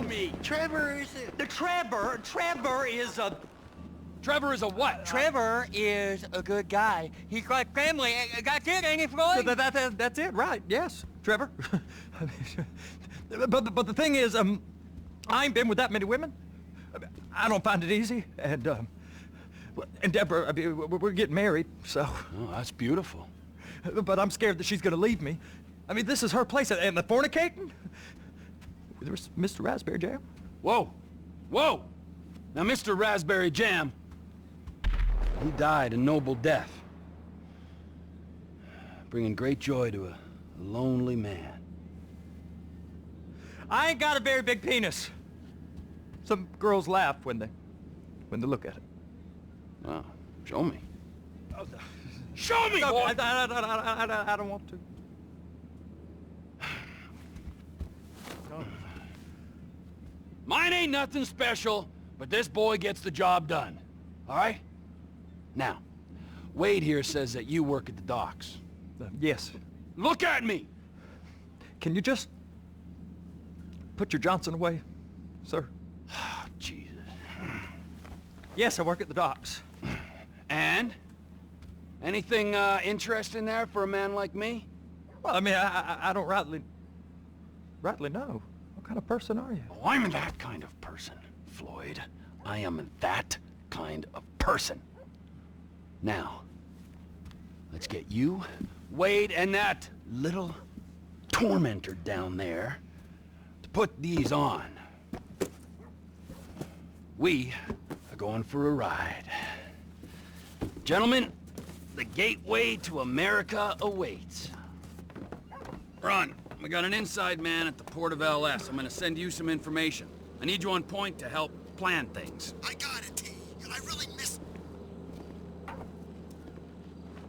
me! Trevor is The Trevor is a... Trevor is a what? Trevor is a good guy. He's like family. That's it, ain't it, Floyd? That's it, right? Yes, Trevor. but the thing is, I ain't been with that many women. I don't find it easy, and Deborah, I mean, we're getting married, so. Oh, that's beautiful. But I'm scared that she's gonna leave me. I mean, this is her place, and the fornicating? There's Mr. Raspberry Jam. Whoa! Whoa! Now, Mr. Raspberry Jam, he died a noble death, bringing great joy to a lonely man. I ain't got a very big penis. Some girls laugh when they look at it. Wow, show me. Show me, No, boy! I don't want to. Mine ain't nothing special, but this boy gets the job done. All right? Now, Wade here says that you work at the docks. Yes. Look at me! Can you just put your Johnson away, sir? Oh, Jesus. Yes, I work at the docks. And? Anything interesting there for a man like me? Well, I mean, I don't rightly know. What kind of person are you? Oh, I'm that kind of person, Floyd. I am that kind of person. Now, let's get you, Wade, and that little tormentor down there to put these on. We are going for a ride. Gentlemen, the gateway to America awaits. Ron, we got an inside man at the port of LS. I'm gonna send you some information. I need you on point to help plan things. I got it, T. I really missed...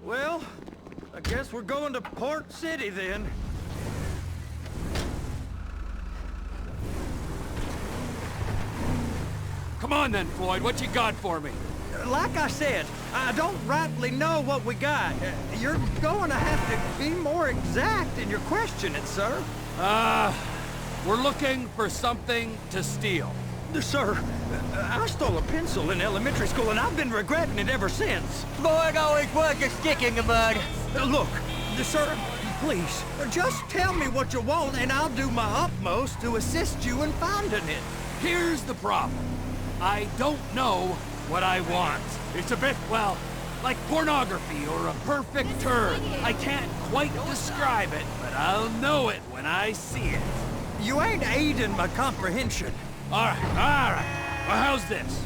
Well, I guess we're going to Port City then. Come on then, Floyd, what you got for me? Like I said, I don't rightly know what we got. You're going to have to be more exact in your questioning, sir. We're looking for something to steal. Sir, I stole a pencil in elementary school, and I've been regretting it ever since. Floyd always was a stick in the mud. Look, sir, please, just tell me what you want, and I'll do my utmost to assist you in finding it. Here's the problem. I don't know what I want. It's a bit, well, like pornography or a perfect turn. I can't quite describe it, but I'll know it when I see it. You ain't aiding my comprehension. All right. Well, how's this?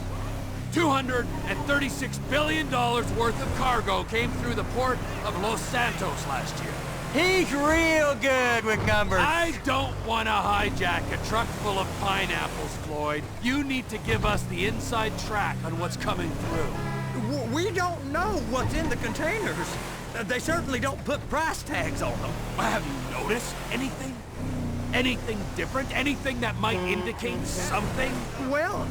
$236 billion worth of cargo came through the port of Los Santos last year. He's real good with numbers. I don't want to hijack a truck full of pineapples, Floyd. You need to give us the inside track on what's coming through. We don't know what's in the containers. They certainly don't put price tags on them. Have you noticed anything? Anything different? Anything that might indicate something? Well,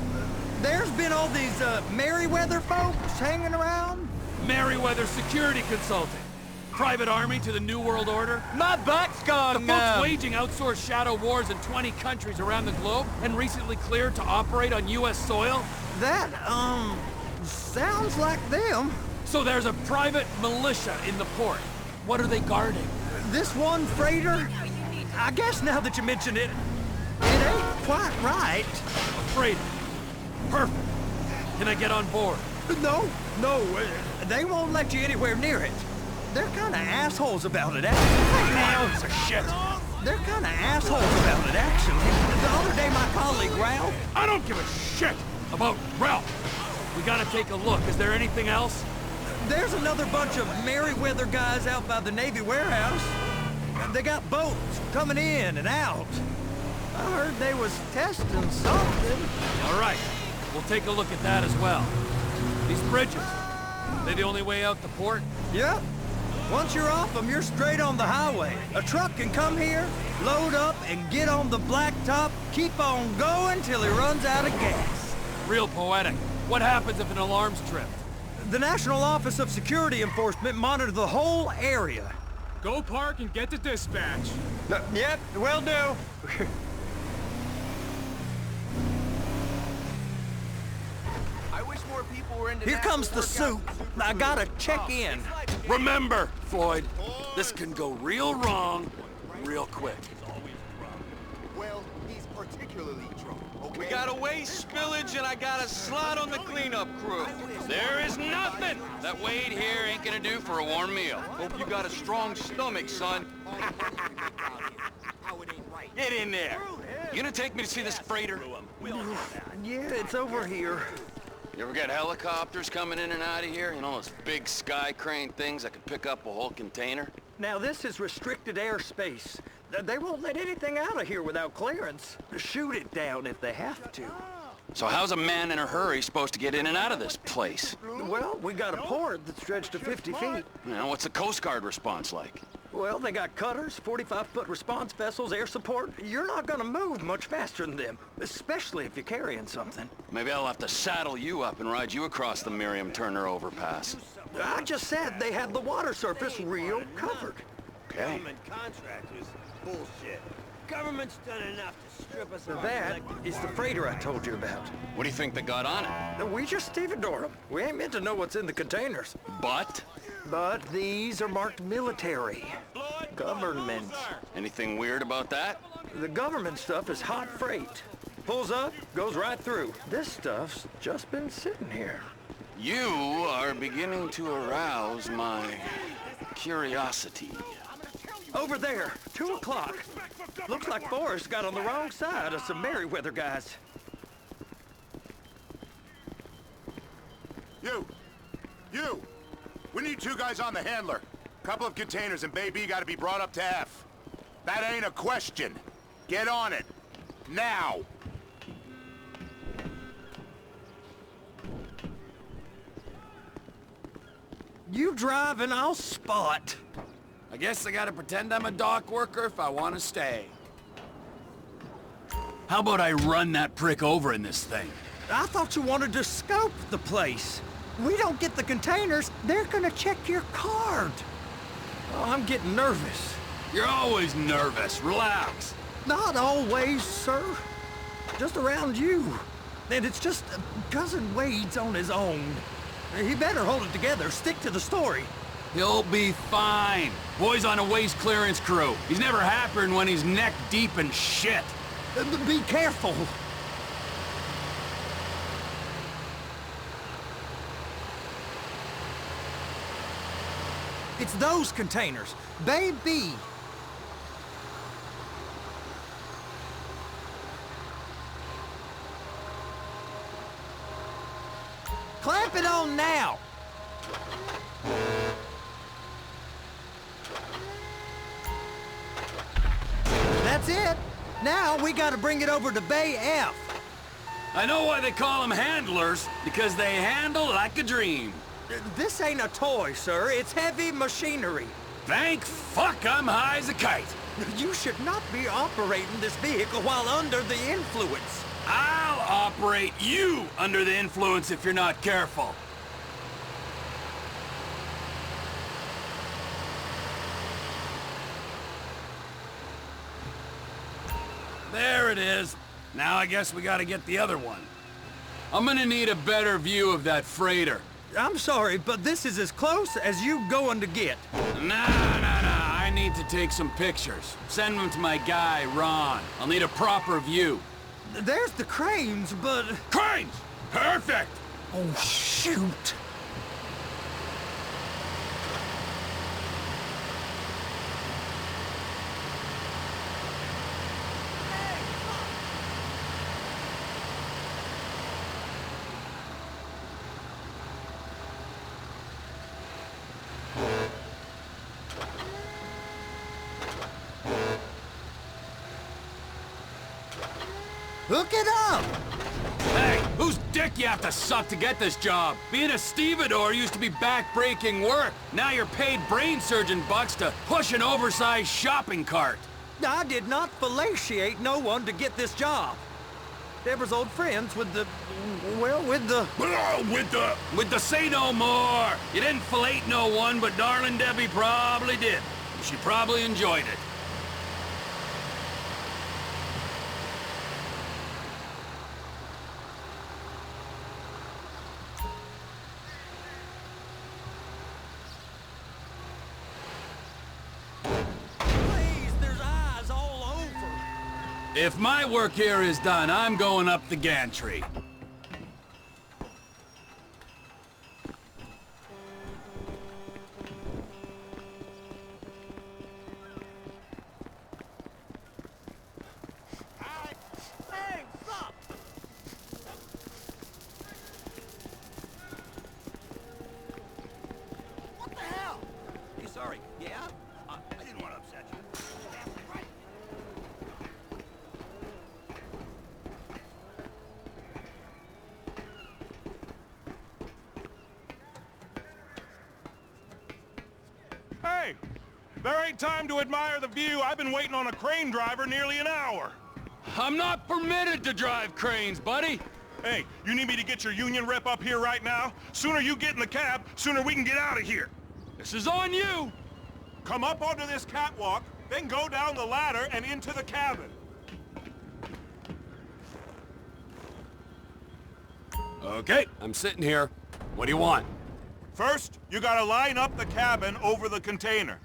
there's been all these Merryweather folks hanging around. Merryweather Security Consulting. Private army to the New World Order? My butt's gone The folks numb. waging outsourced shadow wars in 20 countries around the globe and recently cleared to operate on U.S. soil? That, sounds like them. So there's a private militia in the port. What are they guarding? This one freighter, I guess now that you mention it, it ain't quite right. A freighter. Perfect. Can I get on board? No, they won't let you anywhere near it. They're kind of assholes about it, actually. Pounds of shit. They're kind of assholes about it, actually. The other day, my colleague, Ralph... I don't give a shit about Ralph. We gotta take a look. Is there anything else? There's another bunch of Merryweather guys out by the Navy warehouse. They got boats coming in and out. I heard they was testing something. All right. We'll take a look at that as well. These bridges, they the only way out the port? Yep. Once you're off them, you're straight on the highway. A truck can come here, load up, and get on the blacktop, keep on going till he runs out of gas. Real poetic. What happens if an alarm's tripped? The National Office of Security Enforcement monitors the whole area. Go park and get to dispatch. Yep, will do. more people were into Here that comes the workout. soup. I gotta check in. Remember, Floyd, this can go real wrong real quick. Well, he's particularly drunk, okay? We got a waste spillage and I got a slot on the cleanup crew. There is nothing that Wade here ain't gonna do for a warm meal. Hope you got a strong stomach, son. Get in there. You gonna take me to see this freighter? Yeah, it's over here. You ever get helicopters coming in and out of here? You know, those big sky crane things that could pick up a whole container? Now, this is restricted airspace. They won't let anything out of here without clearance. Shoot it down if they have to. So how's a man in a hurry supposed to get in and out of this place? Well, we got a port that's stretched to 50 feet. You know, what's the Coast Guard response like? Well, they got cutters, 45-foot response vessels, air support. You're not gonna move much faster than them, especially if you're carrying something. Maybe I'll have to saddle you up and ride you across the Miriam Turner overpass. I just said they had the water surface real covered. Okay. Government contractors, bullshit. Government's done enough to strip us of That is the freighter I told you about. What do you think they got on it? We just stevedore them. We ain't meant to know what's in the containers. But? But these are marked military. Government. Anything weird about that? The government stuff is hot freight. Pulls up, goes right through. This stuff's just been sitting here. You are beginning to arouse my curiosity. Over there, 2 o'clock. Looks like Forrest got on the wrong side of some Merryweather guys. You! We need 2 guys on the handler. Couple of containers and Bay B gotta be brought up to F. That ain't a question. Get on it. Now! You drive and I'll spot. I guess I gotta pretend I'm a dock worker if I want to stay. How about I run that prick over in this thing? I thought you wanted to scope the place. We don't get the containers, they're gonna check your card. Oh, I'm getting nervous. You're always nervous. Relax. Not always, sir. Just around you. And it's just Cousin Wade's on his own. He better hold it together, stick to the story. He'll be fine. Boy's on a waste clearance crew. He's never happier than when he's neck deep in shit. Be careful. It's those containers. Baby. Clamp it on now. That's it. Now we gotta bring it over to Bay F. I know why they call them handlers, because they handle like a dream. This ain't a toy, sir. It's heavy machinery. Thank fuck I'm high as a kite. You should not be operating this vehicle while under the influence. I'll operate you under the influence if you're not careful. There it is. Now I guess we gotta get the other one. I'm gonna need a better view of that freighter. I'm sorry, but this is as close as you going to get. Nah. I need to take some pictures. Send them to my guy, Ron. I'll need a proper view. There's the cranes, but... Cranes! Perfect! Oh, shoot. Hook it up! Hey, whose dick you have to suck to get this job? Being a stevedore used to be back-breaking work. Now you're paid brain surgeon bucks to push an oversized shopping cart. I did not fellatiate no one to get this job. Deborah's old friends with the... well, with the... With the say no more. You didn't fillet no one, but darling Debbie probably did. She probably enjoyed it. If my work here is done, I'm going up the gantry. Hey, sorry. Yeah? I didn't want to upset you. Right. Hey! There ain't time to admire the view. I've been waiting on a crane driver nearly an hour. I'm not permitted to drive cranes, buddy. Hey, you need me to get your union rep up here right now? Sooner you get in the cab, sooner we can get out of here. This is on you. Come up onto this catwalk, then go down the ladder and into the cabin. Okay, I'm sitting here. What do you want? First, you gotta line up the cabin over the container.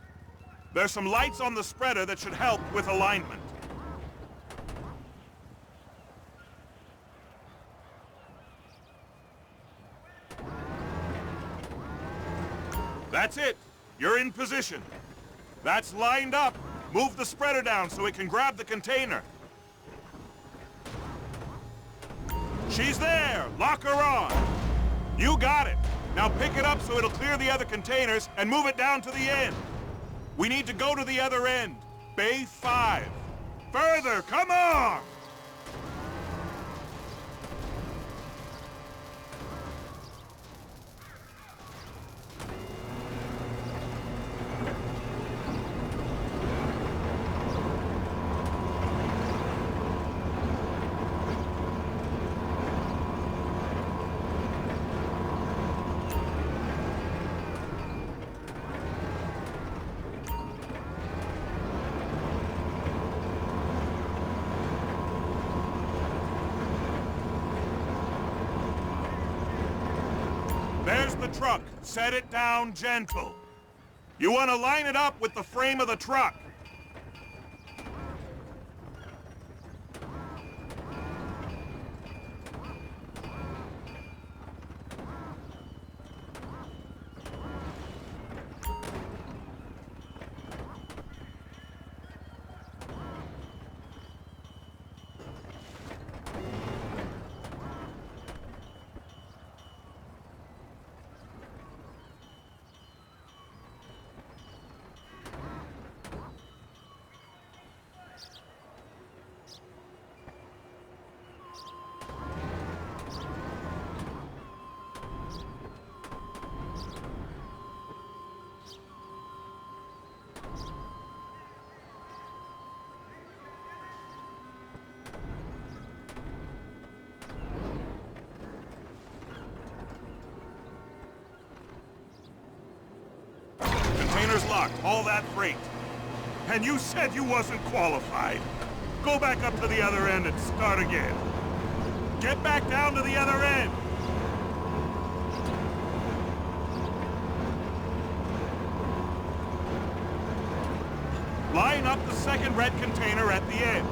There's some lights on the spreader that should help with alignment. That's it. You're in position. That's lined up. Move the spreader down so it can grab the container. She's there. Lock her on. You got it. Now pick it up so it'll clear the other containers and move it down to the end. We need to go to the other end. Bay 5. Further, come on! There's the truck. Set it down gentle. You want to line it up with the frame of the truck. Container's locked, all that freight. And you said you wasn't qualified. Go back up to the other end and start again. Get back down to the other end. Line up the second red container at the end.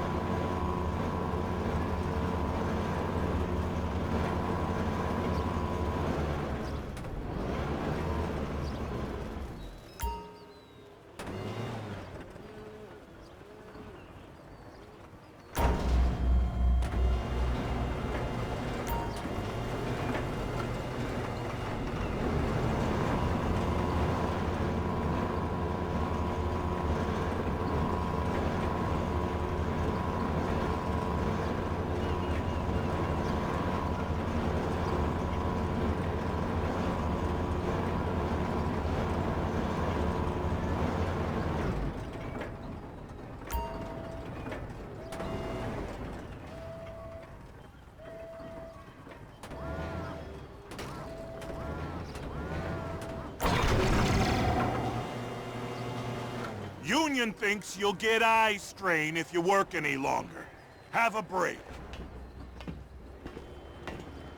Union thinks you'll get eye strain if you work any longer. Have a break.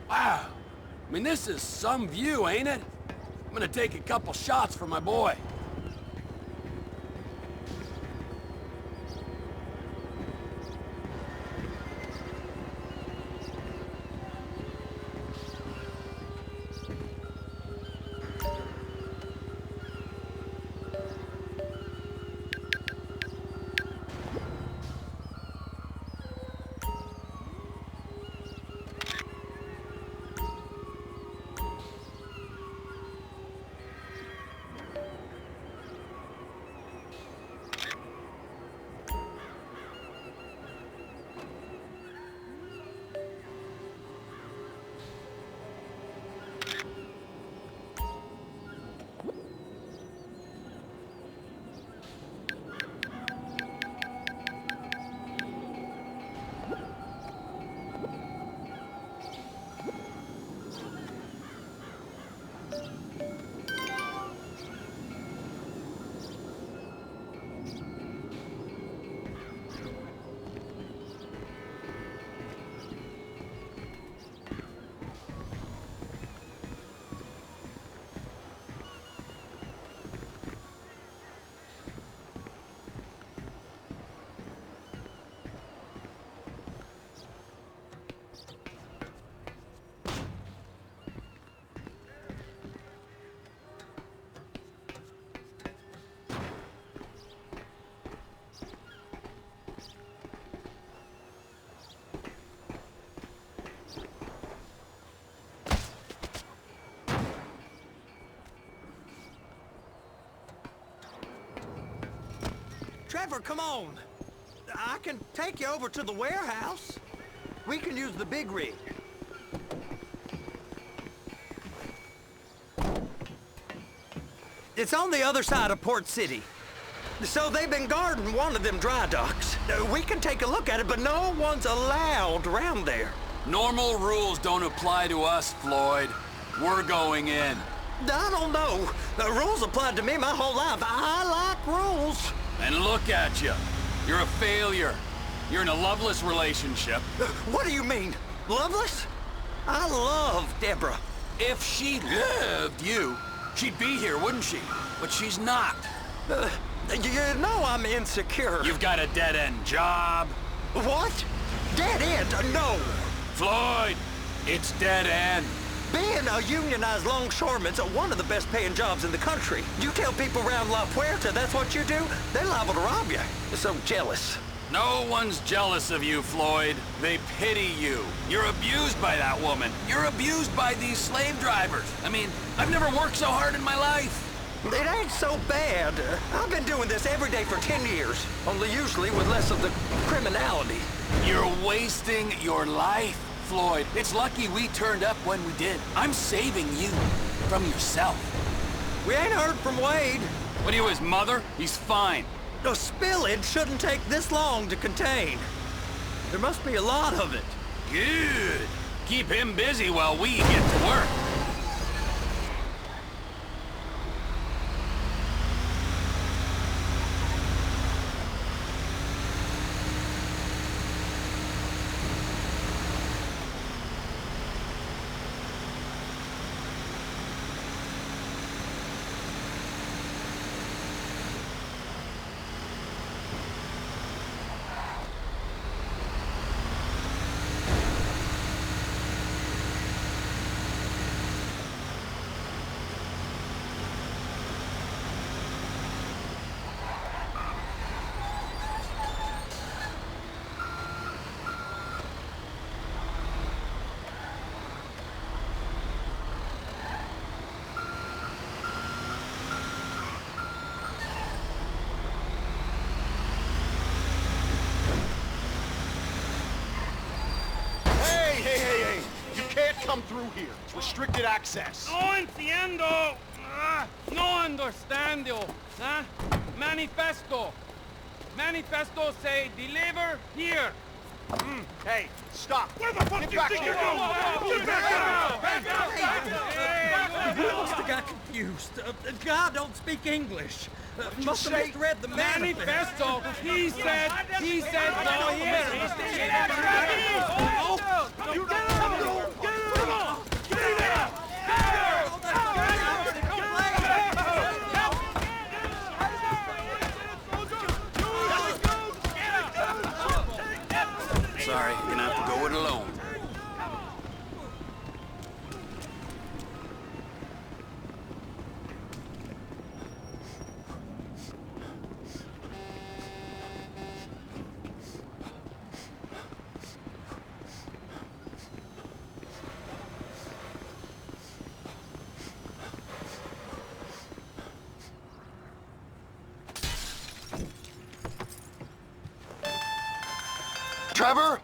Wow. I mean, this is some view, ain't it? I'm gonna take a couple shots for my boy. Driver, come on. I can take you over to the warehouse. We can use the big rig. It's on the other side of Port City. So they've been guarding one of them dry docks. We can take a look at it, but no one's allowed around there. Normal rules don't apply to us, Floyd. We're going in. I don't know. The rules applied to me my whole life. I like rules. And look at you. You're a failure. You're in a loveless relationship. What do you mean? Loveless? I love Deborah. If she loved you, she'd be here, wouldn't she? But she's not. You know I'm insecure. You've got a dead-end job. What? Dead end? No. Floyd, it's dead end. Being a unionized longshoreman's one of the best paying jobs in the country. You tell people around La Puerta that's what you do, they're liable to rob you. They're so jealous. No one's jealous of you, Floyd. They pity you. You're abused by that woman. You're abused by these slave drivers. I mean, I've never worked so hard in my life. It ain't so bad. I've been doing this every day for 10 years, only usually with less of the criminality. You're wasting your life, Floyd. It's lucky we turned up when we did. I'm saving you from yourself. We ain't heard from Wade. What are you, his mother? He's fine. The spillage shouldn't take this long to contain. There must be a lot of it. Good. Keep him busy while we get to work. Hey! You can't come through here. It's restricted access. No entiendo. No understando. Manifesto. Manifesto say deliver here. Hey, stop. Where the fuck do you think you're going? He must have got confused. God don't speak English. Must have misread the manifesto. Manifesto. He said go here. Sorry, you're gonna have to go it alone. Trevor,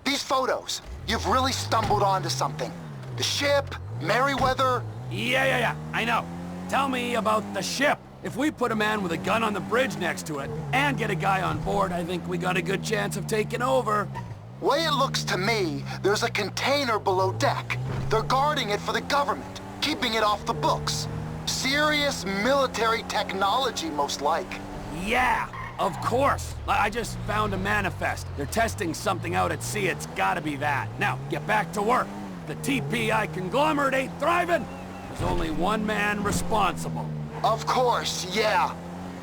these photos, you've really stumbled onto something. The ship, Merryweather. Yeah, I know. Tell me about the ship. If we put a man with a gun on the bridge next to it and get a guy on board, I think we got a good chance of taking over. Way it looks to me, there's a container below deck. They're guarding it for the government, keeping it off the books. Serious military technology, most like. Yeah, of course. I just found a manifest. They're testing something out at sea. It's gotta be that. Now, get back to work. The TPI conglomerate ain't thriving. There's only one man responsible. Of course, yeah.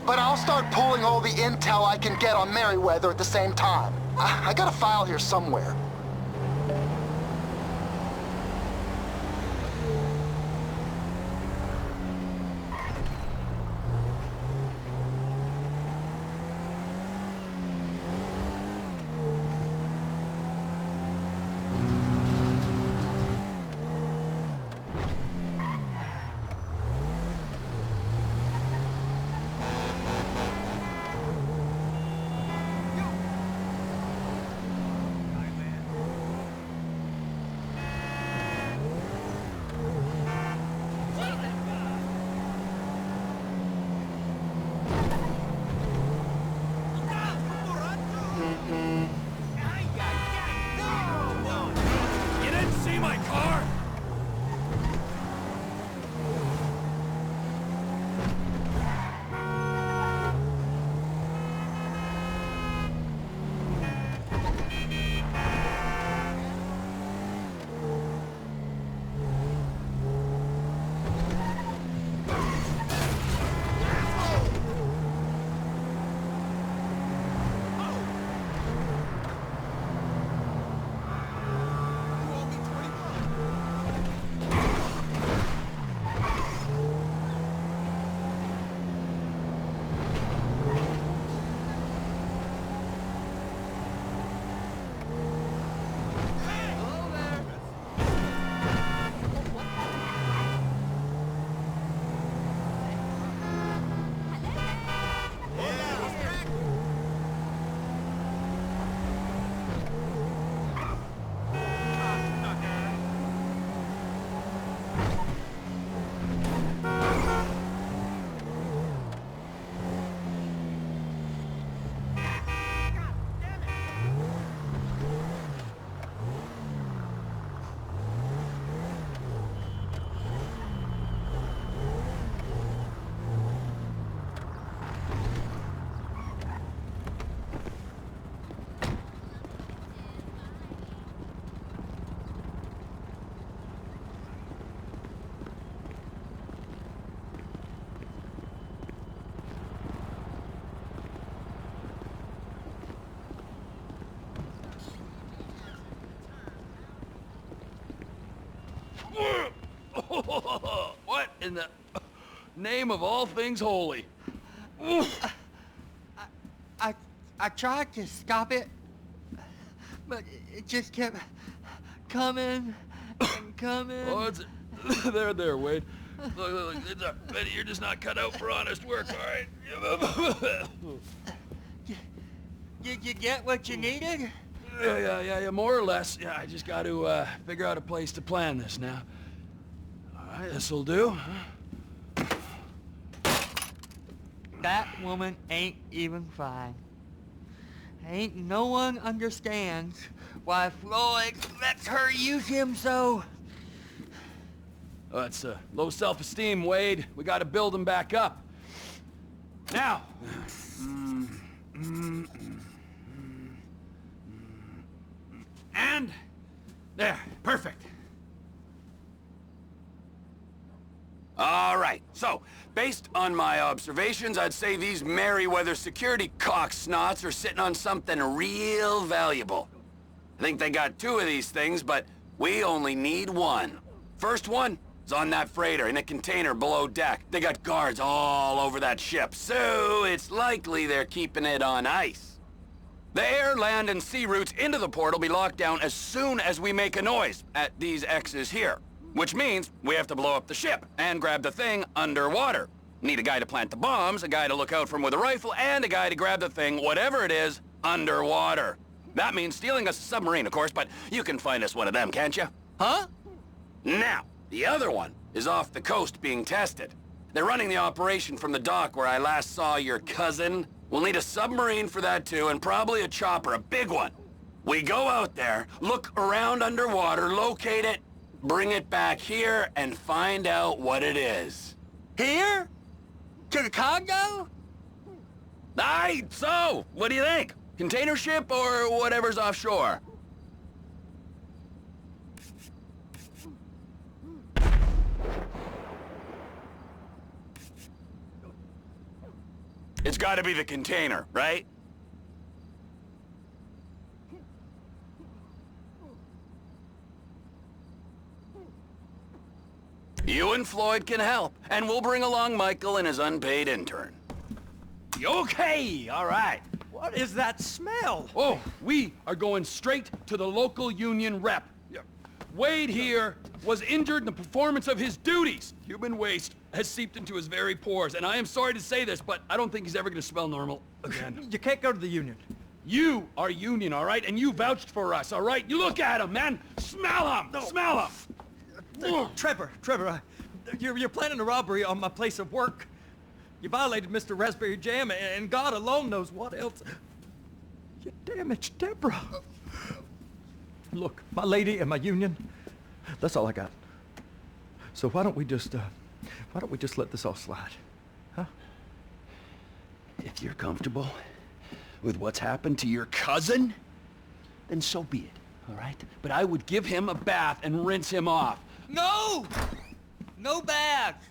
But I'll start pulling all the intel I can get on Merryweather at the same time. I got a file here somewhere. What in the name of all things holy? I tried to stop it, but it just kept coming and coming. Oh, it's there, Wade. Look, Betty, you're just not cut out for honest work, all right? Did you get what you needed? Yeah, more or less. Yeah, I just got to figure out a place to plan this now. All right, this'll do. That woman ain't even fine. Ain't no one understands why Floyd lets her use him so. Oh, that's low self-esteem, Wade. We got to build him back up. Now. And there, perfect. All right, so, based on my observations, I'd say these Merryweather security cocksnots are sitting on something real valuable. I think they got 2 of these things, but we only need 1. First one is on that freighter in a container below deck. They got guards all over that ship, so it's likely they're keeping it on ice. The air, land, and sea routes into the port will be locked down as soon as we make a noise at these X's here. Which means we have to blow up the ship and grab the thing underwater. Need a guy to plant the bombs, a guy to look out for 'em with a rifle, and a guy to grab the thing, whatever it is, underwater. That means stealing us a submarine, of course, but you can find us one of them, can't you? Huh? Now, the other one is off the coast being tested. They're running the operation from the dock where I last saw your cousin. We'll need a submarine for that too, and probably a chopper, a big one. We go out there, look around underwater, locate it, bring it back here, and find out what it is. Here? To the Congo? Aye, so, what do you think? Container ship or whatever's offshore? It's gotta be the container, right? You and Floyd can help, and we'll bring along Michael and his unpaid intern. Okay, all right. What is that smell? Oh, we are going straight to the local union rep. Wade here was injured in the performance of his duties. Human waste has seeped into his very pores, and I am sorry to say this, but I don't think he's ever gonna smell normal again. You can't go to the union. You are union, all right? And you vouched for us, all right? You look at him, man. Smell him. No. Smell him. Trevor, you're planning a robbery on my place of work. You violated Mr. Raspberry Jam, and God alone knows what else. You damaged Deborah. Look, my lady and my union, that's all I got. So why don't we just let this all slide, huh? If you're comfortable with what's happened to your cousin, then so be it, all right? But I would give him a bath and rinse him off. No! No baths!